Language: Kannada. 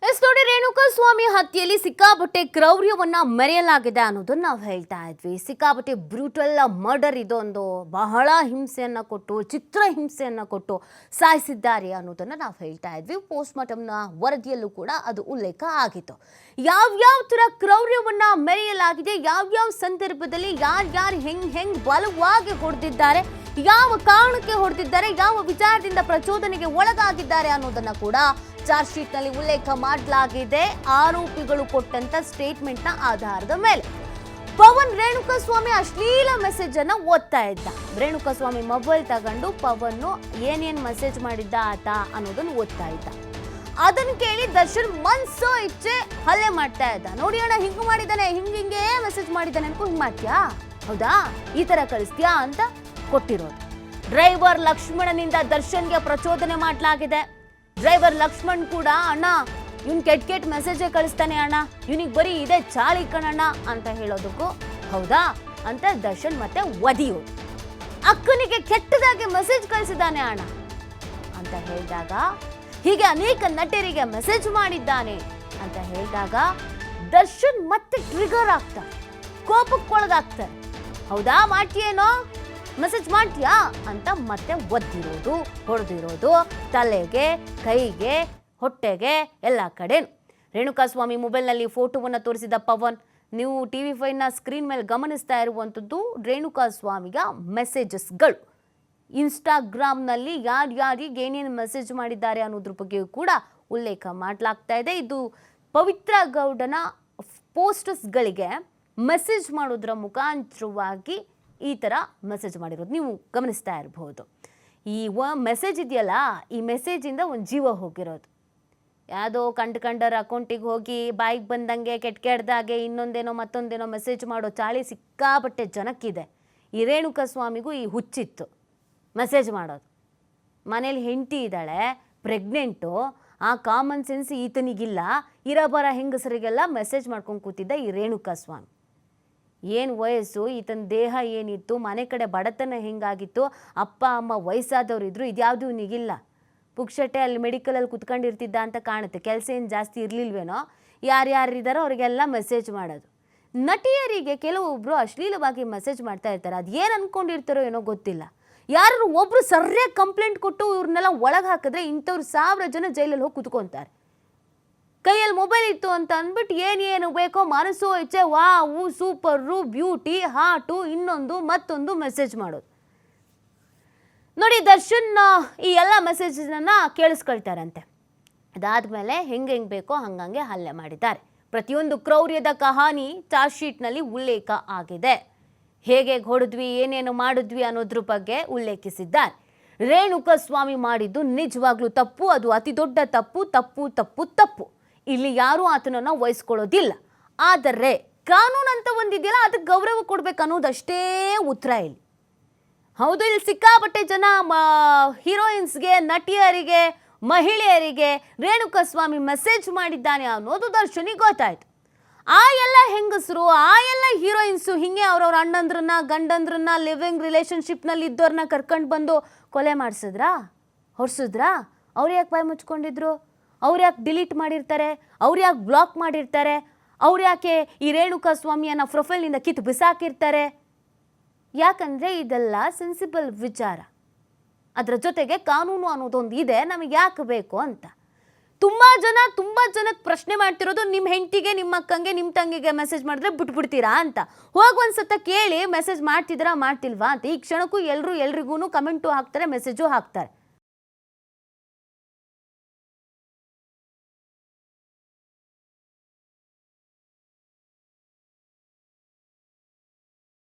ಎಸ್ ನೋಡಿ, ರೇಣುಕಾಸ್ವಾಮಿ ಹತ್ಯೆಯಲ್ಲಿ ಸಿಕ್ಕಾಪಟ್ಟೆ ಕ್ರೌರ್ಯವನ್ನ ಮೆರೆಯಲಾಗಿದೆ ಅನ್ನೋದನ್ನ ನಾವು ಹೇಳ್ತಾ ಇದ್ವಿ. ಸಿಕ್ಕಾಪಟ್ಟೆ ಬ್ರೂಟಲ್ ಮರ್ಡರ್, ಇದೊಂದು ಬಹಳ ಹಿಂಸೆಯನ್ನ ಕೊಟ್ಟು, ಚಿತ್ರ ಹಿಂಸೆಯನ್ನ ಕೊಟ್ಟು ಸಾಯಿಸಿದ್ದಾರೆ ಅನ್ನೋದನ್ನ ನಾವು ಹೇಳ್ತಾ ಇದ್ವಿ. ಪೋಸ್ಟ್ ಮಾರ್ಟಮ್ನ ವರದಿಯಲ್ಲೂ ಕೂಡ ಅದು ಉಲ್ಲೇಖ ಆಗಿತ್ತು. ಯಾವ್ಯಾವ ತರ ಕ್ರೌರ್ಯವನ್ನ ಮೆರೆಯಲಾಗಿದೆ, ಯಾವ್ಯಾವ ಸಂದರ್ಭದಲ್ಲಿ ಯಾರ್ಯಾರು ಹೆಂಗ್ ಬಲವಾಗಿ ಹೊಡೆದಿದ್ದಾರೆ, ಯಾವ ಕಾರಣಕ್ಕೆ ಹೊಡೆದಿದ್ದಾರೆ, ಯಾವ ವಿಚಾರದಿಂದ ಪ್ರಚೋದನೆಗೆ ಒಳಗಾಗಿದ್ದಾರೆ ಅನ್ನೋದನ್ನ ಕೂಡ ಚಾರ್ಜ್ ಶೀಟ್ ನಲ್ಲಿ ಉಲ್ಲೇಖ ಮಾಡಲಾಗಿದೆ. ಆರೋಪಿಗಳು ಕೊಟ್ಟಂತ ಸ್ಟೇಟ್ಮೆಂಟ್ ನ ಆಧಾರದ ಮೇಲೆ ಪವನ್ ರೇಣುಕಾಸ್ವಾಮಿ ಅಶ್ಲೀಲ ಮೆಸೇಜ್ ಅನ್ನ ಓದ್ತಾ ಇದ್ದ. ರೇಣುಕಾಸ್ವಾಮಿ ಮೊಬೈಲ್ ತಗೊಂಡು ಪವನ್ ಏನೇನ್ ಮೆಸೇಜ್ ಮಾಡಿದ್ದ ಆತ ಅನ್ನೋದನ್ನ ಓದ್ತಾ ಇದ್ದ. ಅದನ್ನ ಕೇಳಿ ದರ್ಶನ್ ಮನ್ಸೋ ಇಚ್ಛೆ ಹಲ್ಲೆ ಮಾಡ್ತಾ ಇದ್ದ. ನೋಡಿ ಅಣ್ಣ, ಹಿಂಗ್ ಮಾಡಿದಾನೆ, ಹಿಂಗೆ ಮೆಸೇಜ್ ಮಾಡಿದ್ದಾನೆ ಅನ್ಕೋ, ಹಿಂಗ್ ಮಾಡ್ತೀಯಾ, ಹೌದಾ, ಈ ತರ ಕಳಿಸ್ತೀಯಾ ಅಂತ ಕೊಟ್ಟಿರೋದು. ಡ್ರೈವರ್ ಲಕ್ಷ್ಮಣನಿಂದ ದರ್ಶನ್ಗೆ ಪ್ರಚೋದನೆ ಮಾಡಲಾಗಿದೆ. ಡ್ರೈವರ್ ಲಕ್ಷ್ಮಣ್ ಕೂಡ, ಅಣ್ಣ ಇವ್ನ್ ಕೆಟ್ಟ ಮೆಸೇಜೇ ಕಳಿಸ್ತಾನೆ ಅಣ್ಣ, ಇವನಿಗೆ ಬರೀ ಇದೇ ಚಾಳಿ ಕಣಣ್ಣ ಅಂತ ಹೇಳೋದಕ್ಕೂ ಹೌದಾ ಅಂತ ದರ್ಶನ್ ಮತ್ತೆ ಒದಿಯೋದು. ಅಕ್ಕನಿಗೆ ಕೆಟ್ಟದಾಗಿ ಮೆಸೇಜ್ ಕಳಿಸಿದ್ದಾನೆ ಅಣ್ಣ ಅಂತ ಹೇಳಿದಾಗ, ಹೀಗೆ ಅನೇಕ ನಟರಿಗೆ ಮೆಸೇಜ್ ಮಾಡಿದ್ದಾನೆ ಅಂತ ಹೇಳಿದಾಗ ದರ್ಶನ್ ಮತ್ತೆ ಟ್ರಿಗರ್ ಆಗ್ತಾರೆ, ಕೋಪಕ್ಕೊಳಗಾಗ್ತಾರೆ. ಹೌದಾ, ಮಾಡ್ತೀಯೇನೋ, ಮೆಸೇಜ್ ಮಾಡ್ತೀಯಾ ಅಂತ ಮತ್ತೆ ಒದ್ದಿರೋದು, ಹೊಡೆದಿರೋದು, ತಲೆಗೆ, ಕೈಗೆ, ಹೊಟ್ಟೆಗೆ, ಎಲ್ಲ ಕಡೆ. ರೇಣುಕಾಸ್ವಾಮಿ ಮೊಬೈಲ್ನಲ್ಲಿ ಫೋಟೋವನ್ನು ತೋರಿಸಿದ ಪವನ್, ನೀವು TV5ನ ಸ್ಕ್ರೀನ್ ಮೇಲೆ ಗಮನಿಸ್ತಾ ಇರುವಂಥದ್ದು ರೇಣುಕಾಸ್ವಾಮಿಯ ಮೆಸೇಜಸ್ಗಳು. ಇನ್ಸ್ಟಾಗ್ರಾಮ್ನಲ್ಲಿ ಯಾರ್ಯಾರಿಗೆ ಏನೇನು ಮೆಸೇಜ್ ಮಾಡಿದ್ದಾರೆ ಅನ್ನೋದ್ರ ಬಗ್ಗೆಯೂ ಕೂಡ ಉಲ್ಲೇಖ ಮಾಡಲಾಗ್ತಾ ಇದೆ. ಇದು ಪವಿತ್ರ ಗೌಡನ ಪೋಸ್ಟರ್ಸ್ಗಳಿಗೆ ಮೆಸೇಜ್ ಮಾಡೋದ್ರ ಮುಖಾಂತರವಾಗಿ ಈ ಥರ ಮೆಸೇಜ್ ಮಾಡಿರೋದು ನೀವು ಗಮನಿಸ್ತಾ ಇರಬಹುದು. ಈ ಮೆಸೇಜ್ ಇದೆಯಲ್ಲ, ಈ ಮೆಸೇಜಿಂದ ಒಂದು ಜೀವ ಹೋಗಿರೋದು. ಯಾವುದೋ ಕಂಡರ ಅಕೌಂಟಿಗೆ ಹೋಗಿ ಬಾಯಿಗೆ ಬಂದಂಗೆ ಕೆಟ್ಟದಾಗೆ ಇನ್ನೊಂದೇನೋ ಮತ್ತೊಂದೇನೋ ಮೆಸೇಜ್ ಮಾಡೋ ಚಾಳಿ ಸಿಕ್ಕಾಪಟ್ಟೆ ಜನಕ್ಕಿದೆ. ಈ ರೇಣುಕಾಸ್ವಾಮಿಗೂ ಈ ಹುಚ್ಚಿತ್ತು, ಮೆಸೇಜ್ ಮಾಡೋದು. ಮನೇಲಿ ಹೆಂಡತಿ ಇದ್ದಾಳೆ, ಪ್ರೆಗ್ನೆಂಟು, ಆ ಕಾಮನ್ ಸೆನ್ಸ್ ಈತನಿಗಿಲ್ಲ. ಇರಬರ ಹೆಂಗಸರಿಗೆಲ್ಲ ಮೆಸೇಜ್ ಮಾಡ್ಕೊಂಡು ಕೂತಿದ್ದ ಈ ರೇಣುಕಾಸ್ವಾಮಿ. ಏನು ವಯಸ್ಸು, ಈತನ ದೇಹ ಏನಿತ್ತು, ಮನೆ ಕಡೆ ಬಡತನ ಹೆಂಗಾಗಿತ್ತು, ಅಪ್ಪ ಅಮ್ಮ ವಯಸ್ಸಾದವ್ರು ಇದ್ರು, ಇದ್ಯಾವುದು ಇವನಿಗಿಲ್ಲ. ಪುಕ್ಷಟೆ ಅಲ್ಲಿ ಮೆಡಿಕಲಲ್ಲಿ ಕುತ್ಕೊಂಡಿರ್ತಿದ್ದ ಅಂತ ಕಾಣುತ್ತೆ. ಕೆಲಸ ಏನು ಜಾಸ್ತಿ ಇರಲಿಲ್ವೇನೋ, ಯಾರ್ಯಾರಿದ್ದಾರೋ ಅವರಿಗೆಲ್ಲ ಮೆಸೇಜ್ ಮಾಡೋದು. ನಟಿಯರಿಗೆ ಕೆಲವೊಬ್ಬರು ಅಶ್ಲೀಲವಾಗಿ ಮೆಸೇಜ್ ಮಾಡ್ತಾ ಇರ್ತಾರೆ. ಅದು ಏನು ಅಂದ್ಕೊಂಡಿರ್ತಾರೋ ಏನೋ ಗೊತ್ತಿಲ್ಲ. ಯಾರು ಒಬ್ಬರು ಸರಿಯಾಗಿ ಕಂಪ್ಲೇಂಟ್ ಕೊಟ್ಟು ಇವ್ರನ್ನೆಲ್ಲ ಒಳಗೆ ಹಾಕಿದ್ರೆ ಇಂಥವ್ರು 1000 ಜನ ಜೈಲಲ್ಲಿ ಹೋಗಿ ಕುತ್ಕೊತಾರೆ. ಕೈಯಲ್ಲಿ ಮೊಬೈಲ್ ಇತ್ತು ಅಂತ ಅಂದ್ಬಿಟ್ಟು ಏನೇನು ಬೇಕೋ ಮನಸ್ಸು ಇಚ್ಛೆ, ವಾವು, ಸೂಪರು, ಬ್ಯೂಟಿ, ಹಾಟು, ಇನ್ನೊಂದು ಮತ್ತೊಂದು ಮೆಸೇಜ್ ಮಾಡೋದು. ನೋಡಿ, ದರ್ಶನ್ ಈ ಎಲ್ಲ ಮೆಸೇಜನ್ನ ಕೇಳಿಸ್ಕೊಳ್ತಾರಂತೆ. ಅದಾದಮೇಲೆ ಹೆಂಗೆ ಬೇಕೋ ಹಂಗಂಗೆ ಹಲ್ಲೆ ಮಾಡಿದ್ದಾರೆ. ಪ್ರತಿಯೊಂದು ಕ್ರೌರ್ಯದ ಕಹಾನಿ ಚಾರ್ಜ್ ಶೀಟ್ನಲ್ಲಿ ಉಲ್ಲೇಖ ಆಗಿದೆ. ಹೇಗೆ ಹೊಡೆದ್ವಿ, ಏನೇನು ಮಾಡಿದ್ವಿ ಅನ್ನೋದ್ರ ಬಗ್ಗೆ ಉಲ್ಲೇಖಿಸಿದ್ದಾರೆ. ರೇಣುಕಾಸ್ವಾಮಿ ಮಾಡಿದ್ದು ನಿಜವಾಗ್ಲೂ ತಪ್ಪು, ಅದು ಅತಿ ದೊಡ್ಡ ತಪ್ಪು, ತಪ್ಪು ತಪ್ಪು ತಪ್ಪು. ಇಲ್ಲಿ ಯಾರೂ ಆತನನ್ನು ವಹಿಸ್ಕೊಳ್ಳೋದಿಲ್ಲ. ಆದರೆ ಕಾನೂನು ಅಂತ ಒಂದಿದೆಯಲ್ಲ, ಅದಕ್ಕೆ ಗೌರವ ಕೊಡ್ಬೇಕು ಅನ್ನೋದಷ್ಟೇ ಉತ್ತರ ಇಲ್ಲಿ. ಹೌದು, ಇಲ್ಲಿ ಸಿಕ್ಕಾಪಟ್ಟೆ ಜನ ಹೀರೋಯಿನ್ಸ್ಗೆ, ನಟಿಯರಿಗೆ, ಮಹಿಳೆಯರಿಗೆ ರೇಣುಕಾಸ್ವಾಮಿ ಮೆಸೇಜ್ ಮಾಡಿದ್ದಾನೆ ಅನ್ನೋದು ದರ್ಶನಿಗೆ ಗೊತ್ತಾಯ್ತು. ಆ ಎಲ್ಲ ಹೆಂಗಸರು, ಆ ಎಲ್ಲ ಹೀರೋಯಿನ್ಸು ಹಿಂಗೆ ಅವ್ರವ್ರ ಅಣ್ಣಂದ್ರನ್ನ, ಗಂಡಂದ್ರನ್ನ, ಲಿವಿಂಗ್ ರಿಲೇಷನ್ಶಿಪ್ನಲ್ಲಿ ಇದ್ದವ್ರನ್ನ ಕರ್ಕೊಂಡು ಬಂದು ಕೊಲೆ ಮಾಡಿಸಿದ್ರಾ, ಹೊಡ್ಸಿದ್ರಾ? ಅವ್ರು ಯಾಕೆ ಬಾಯಿ ಮುಚ್ಕೊಂಡಿದ್ರು? ಅವ್ರು ಯಾಕೆ ಡಿಲೀಟ್ ಮಾಡಿರ್ತಾರೆ? ಅವ್ರು ಯಾಕೆ ಬ್ಲಾಕ್ ಮಾಡಿರ್ತಾರೆ? ಅವ್ರು ಯಾಕೆ ಈ ರೇಣುಕಾಸ್ವಾಮಿಯನ್ನ ಪ್ರೊಫೈಲ್ನಿಂದ ಕಿತ್ತು ಬಿಸಾಕಿರ್ತಾರೆ? ಯಾಕಂದರೆ ಇದೆಲ್ಲ ಸೆನ್ಸಿಬಲ್ ವಿಚಾರ. ಅದರ ಜೊತೆಗೆ ಕಾನೂನು ಅನ್ನೋದೊಂದು ಇದೆ, ನಮಗೆ ಯಾಕೆ ಬೇಕು ಅಂತ. ತುಂಬ ಜನಕ್ಕೆ ಪ್ರಶ್ನೆ ಮಾಡ್ತಿರೋದು, ನಿಮ್ಮ ಹೆಂಡತಿಗೆ, ನಿಮ್ಮ ಅಕ್ಕಂಗೆ, ನಿಮ್ಮ ತಂಗಿಗೆ ಮೆಸೇಜ್ ಮಾಡಿದ್ರೆ ಬಿಟ್ಬಿಡ್ತೀರಾ ಅಂತ. ಹೋಗುವಂದ್ಸತ್ತ ಕೇಳಿ ಮೆಸೇಜ್ ಮಾಡ್ತಿದ್ದೀರಾ ಮಾಡ್ತಿಲ್ವಾ ಅಂತ. ಈ ಕ್ಷಣಕ್ಕೂ ಎಲ್ರಿಗೂ ಕಮೆಂಟು ಹಾಕ್ತಾರೆ, ಮೆಸೇಜು ಹಾಕ್ತಾರೆ.